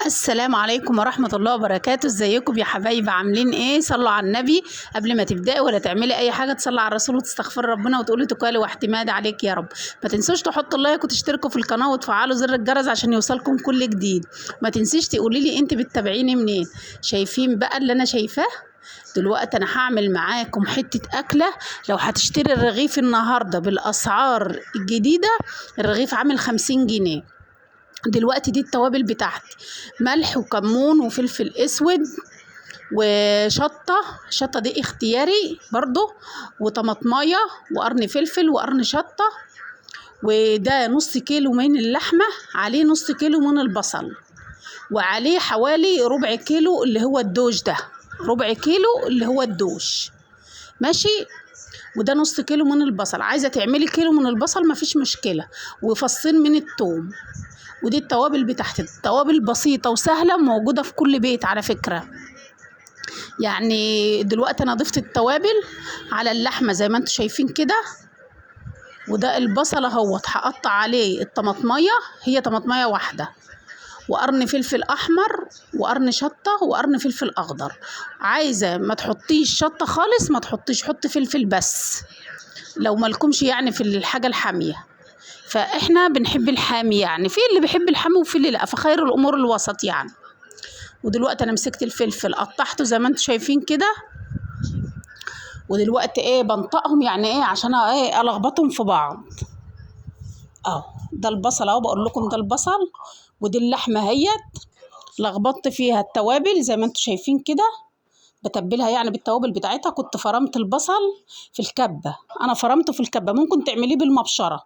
السلام عليكم ورحمة الله وبركاته. ازيكم يا حبايبي؟ عاملين ايه؟ صلوا على النبي. قبل ما تبدأي ولا تعملي اي حاجة تصلي على الرسول وتستغفر ربنا وتقولي تقالي واعتماد عليك يا رب. ما تنسوش تحطوا اللايك وتشتركوا في القناة وتفعلوا زر الجرس عشان يوصلكم كل جديد. ما تنسيش تقولي لي انت بتتابعيني منين. شايفين بقى اللي انا شايفاه دلوقتي؟ انا هعمل معاكم حتة اكلة. لو هتشتري الرغيف النهاردة بالاسعار الجديدة، الرغيف عامل 50 جنيه. دلوقتي دي التوابل بتاعتي: ملح وكمون وفلفل اسود وشطه. شطه دي اختياري برضو، وطماطمايه وقرن فلفل وقرن شطه. وده نص كيلو من اللحمه، عليه نص كيلو من البصل، وعليه حوالي ربع كيلو اللي هو الدوش ده، ربع كيلو اللي هو الدوش. ماشي. وده نص كيلو من البصل. عايزه تعملي كيلو من البصل مفيش مشكله، وفصين من الثوم. ودي التوابل بتاعتي. التوابل بسيطة وسهلة، موجودة في كل بيت على فكرة. يعني دلوقتي انا ضفت التوابل على اللحمة زي ما انتم شايفين كده. وده البصل اهوت، هقطع عليه الطماطمية، هي طماطمية واحدة، وقرن فلفل احمر وقرن شطة وقرن فلفل اخضر. عايزة ما تحطيش شطة خالص ما تحطيش، حط فلفل بس لو مالكمش يعني في الحاجة الحامية. فاحنا بنحب الحامي، يعني في اللي بيحب الحامي وفي اللي لا، فخير الامور الوسط يعني. ودلوقتي انا مسكت الفلفل قطعته زي ما انتم شايفين كده. ودلوقتي ايه بنطقهم، يعني ايه عشان ايه الخبطهم في بعض. ده البصل اهو، بقول لكم ده البصل. ودي اللحمه اهيت، لخبطت فيها التوابل زي ما انتم شايفين كده. بتبلها يعني بالتوابل بتاعتها. كنت فرمت البصل في الكبه، انا فرمته في الكبه، ممكن تعمليه بالمبشره،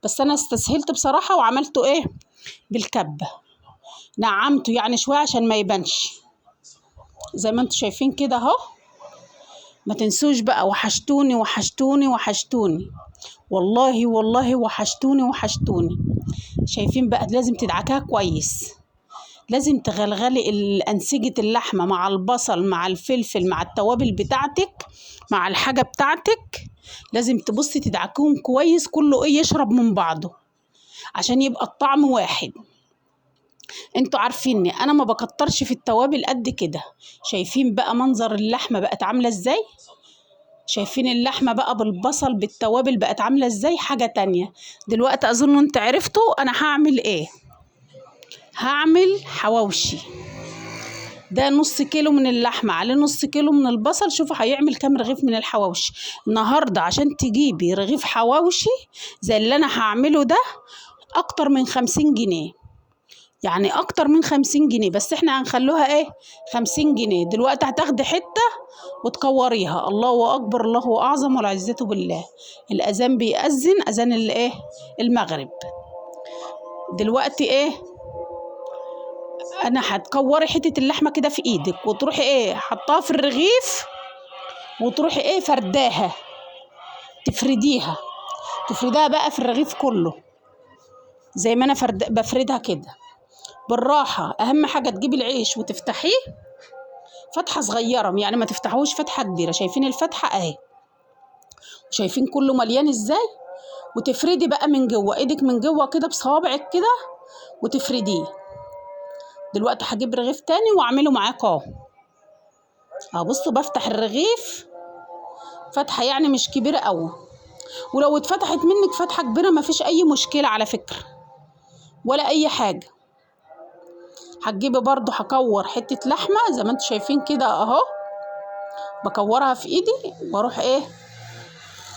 بس انا استسهلت بصراحه وعملته ايه بالكبه. نعمته يعني شويه عشان ما يبانش زي ما انتم شايفين كده اهو. ما تنسوش بقى، وحشتوني وحشتوني وحشتوني، والله والله وحشتوني وحشتوني. شايفين بقى؟ لازم تدعكها كويس، لازم تغلغلي أنسجة اللحمة مع البصل مع الفلفل مع التوابل بتاعتك مع الحاجة بتاعتك. لازم تبصي تدعكوهم كويس، كله ايه يشرب من بعضه عشان يبقى الطعم واحد. انتوا عارفيني انا ما بكترش في التوابل قد كده. شايفين بقى منظر اللحمة بقت عاملة ازاي؟ شايفين اللحمة بقى بالبصل بالتوابل بقت عاملة ازاي؟ حاجة تانية. دلوقتي اظن انت عرفتوا انا هعمل ايه. هعمل حواوشي. ده نص كيلو من اللحمة عليه نص كيلو من البصل. شوفوا هيعمل كام رغيف من الحواوشي النهاردة. عشان تجيبي رغيف حواوشي زي اللي انا هعمله ده اكتر من 50 جنيه، يعني اكتر من 50 جنيه، بس احنا هنخلوها ايه 50 جنيه. دلوقتي هتاخدي حتة وتكوريها. الله اكبر الله اعظم والعزة بالله. الاذان بيأذن، اذان الايه المغرب. دلوقتي ايه انا هتكوري حتة اللحمة كده في ايدك، وتروحي ايه حطاها في الرغيف، وتروحي ايه فرداها، تفرديها بقى في الرغيف كله زي ما انا بفردها كده بالراحة. اهم حاجة تجيبي العيش وتفتحيه فتحة صغيرة، يعني ما تفتحوش فتحة كبيرة. شايفين الفتحة اهي؟ شايفين كله مليان ازاي؟ وتفردي بقى من جوه ايدك، من جوه كده بصوابعك كده وتفرديه. دلوقتي هجيب رغيف تاني واعمله معاكم اهو. بصوا بفتح الرغيف فتحة يعني مش كبيرة قوي، ولو اتفتحت منك فتحة كبيرة مفيش اي مشكلة على فكرة ولا اي حاجة. هتجيبي برضو هكور حتة لحمة زي ما انتوا شايفين كده اهو، بكورها في ايدي واروح ايه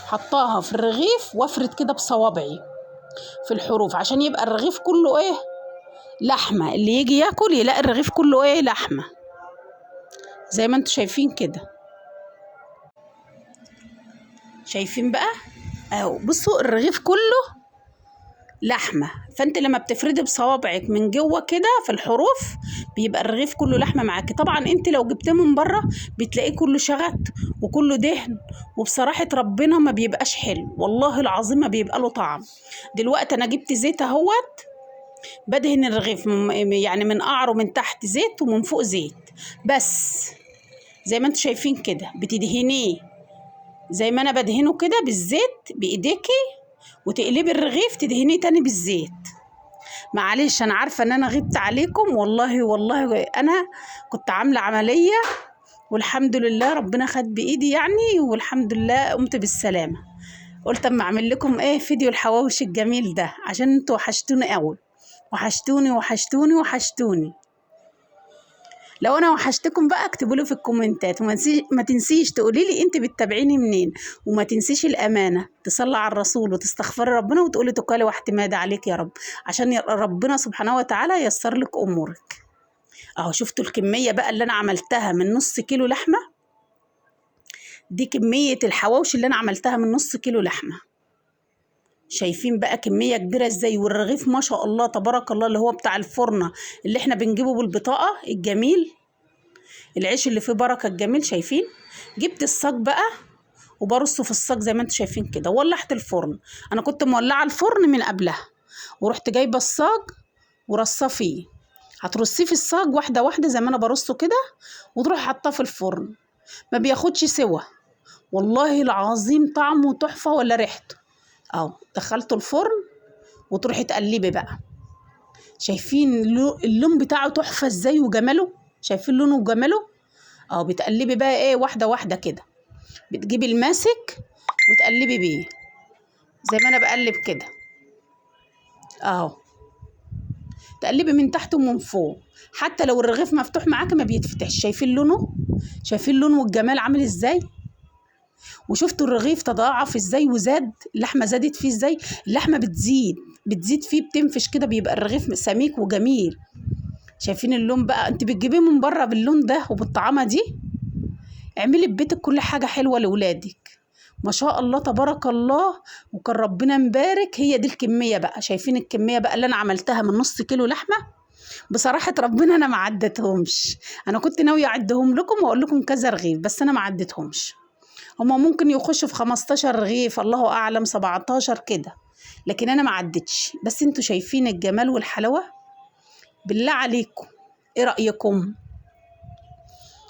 حطاها في الرغيف وافرد كده بصوابعي في الحروف عشان يبقى الرغيف كله ايه لحمة. اللي يجي ياكل يلاقي الرغيف كله ايه لحمة زي ما انتوا شايفين كده. شايفين بقى اهو؟ بصوا الرغيف كله لحمة. فانت لما بتفردي بصوابعك من جوه كده في الحروف بيبقى الرغيف كله لحمة معاكي. طبعا انت لو جبتيه من بره بتلاقيه كله شغط وكله دهن، وبصراحة ربنا ما بيبقاش حلو، والله العظيم ما بيبقى له طعم. دلوقتي انا جبت زيت اهوت، بدهن الرغيف يعني من قعره من تحت زيت ومن فوق زيت بس زي ما انتوا شايفين كده. بتدهنيه زي ما انا بدهنه كده بالزيت بايديكي، وتقلبي الرغيف تدهنيه تاني بالزيت. معلش انا عارفه ان انا غبت عليكم، والله والله انا كنت عامله عمليه، والحمد لله ربنا خد بايدي يعني، والحمد لله قمت بالسلامه. قلت اما اعمل لكم فيديو الحواوشي الجميل ده، عشان انتوا وحشتوني قوي، وحشتوني وحشتوني وحشتوني. لو انا وحشتكم بقى اكتبوا لي في الكومنتات، ما تنسيش تقولي لي انت بتتابعيني منين، وما تنسيش الامانه تصلي على الرسول وتستغفري ربنا وتقولي توكلي واعتمادي عليك يا رب، عشان ربنا سبحانه وتعالى ييسر لك امورك. اهو شفتوا الكميه بقى اللي انا عملتها من نص كيلو لحمه، دي كميه الحواوشي اللي انا عملتها من نص كيلو لحمه. شايفين بقى كميه كبيره ازاي، والرغيف ما شاء الله تبارك الله اللي هو بتاع الفرنه اللي احنا بنجيبه بالبطاقه الجميل، العيش اللي فيه بركه الجميل. شايفين جبت الصاج بقى وبرصه في الصاج زي ما انتم شايفين كده، ولعت الفرن. انا كنت مولعه الفرن من قبلها، ورحت جايبه الصاج ورصاه فيه. هترصيه في الصاج واحده واحده زي ما انا برصه كده، وتروح حاطاه في الفرن. ما بياخدش سوا، والله العظيم طعمه تحفه ولا ريحته. اهو دخلته الفرن وتروحي تقلبي بقى. شايفين اللون بتاعه تحفه ازاي وجماله، شايفين لونه وجماله. اهو بتقلبي بقى واحده واحده كده، بتجيبي الماسك وتقلبي بيه زي ما انا بقلب كده. اهو تقلبي من تحت ومن فوق، حتى لو الرغيف مفتوح معاكي ما بيتفتحش. شايفين لونه، شايفين لونه والجمال عامل ازاي. وشفتوا الرغيف تضاعف ازاي وزاد، اللحمه زادت فيه ازاي. اللحمه بتزيد فيه، بتنفش كده، بيبقى الرغيف سميك وجميل. شايفين اللون بقى، انت بتجيبيه من بره باللون ده وبالطعامه دي. اعملي في بيتك كل حاجه حلوه لاولادك، ما شاء الله تبارك الله، وكان ربنا مبارك. هي دي الكميه بقى، شايفين الكميه بقى اللي انا عملتها من نص كيلو لحمه. بصراحه ربنا انا ما عدتهمش، انا كنت ناويه اعدهم لكم واقول لكم كذا رغيف، بس انا ما عدتهمش. هما ممكن يخشوا في 15 رغيف، الله اعلم 17 كده، لكن انا ما عدتش. بس انتوا شايفين الجمال والحلاوه، بالله عليكم ايه رايكم؟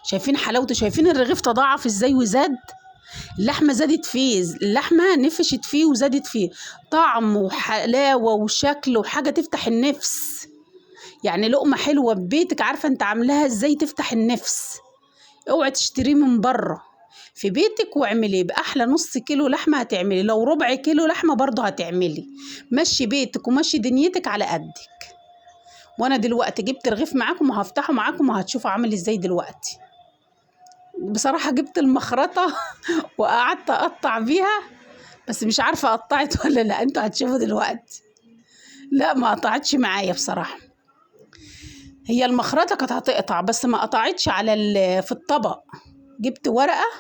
شايفين حلاوته، شايفين الرغيف تضاعف ازاي وزاد. اللحمه زادت فيه، اللحمه نفشت فيه وزادت فيه، طعم وحلاوه وشكل وحاجه تفتح النفس. يعني لقمه حلوه ببيتك، عارفه انت عاملاها ازاي تفتح النفس. اوعي تشتريه من بره، في بيتك واعمليه باحلى نص كيلو لحمه. هتعملي لو ربع كيلو لحمه برضه هتعملي، مشي بيتك ومشي دنيتك على قدك. وانا دلوقتي جبت رغيف معاكم وهفتحه معاكم وهتشوفوا عامل ازاي دلوقتي. بصراحه جبت المخرطه وقعدت اقطع بيها، بس مش عارفه قطعت ولا لا، انتوا هتشوفوا دلوقتي. لا ما قطعتش معايا بصراحه، هي المخرطه كانت هتقطع بس ما قطعتش في الطبق. جبت ورقه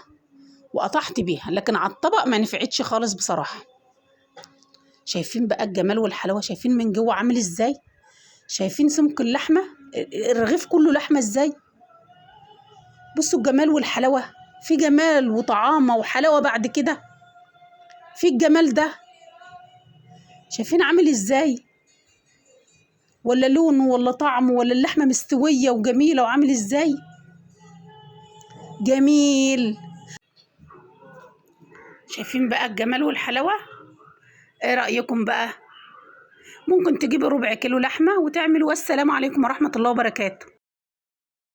وقطعت بيها، لكن على الطبق ما نفعتش خالص بصراحه. شايفين بقى الجمال والحلاوه، شايفين من جوه عامل ازاي، شايفين سمك اللحمه، الرغيف كله لحمه ازاي. بصوا الجمال والحلاوه، في جمال وطعامه وحلاوه بعد كده في الجمال ده. شايفين عامل ازاي، ولا لونه ولا طعمه ولا اللحمه مستويه وجميله وعامل ازاي جميل. شايفين بقى الجمال والحلاوه، ايه رايكم بقى؟ ممكن تجيبوا ربع كيلو لحمه وتعملوا. والسلام عليكم ورحمه الله وبركاته.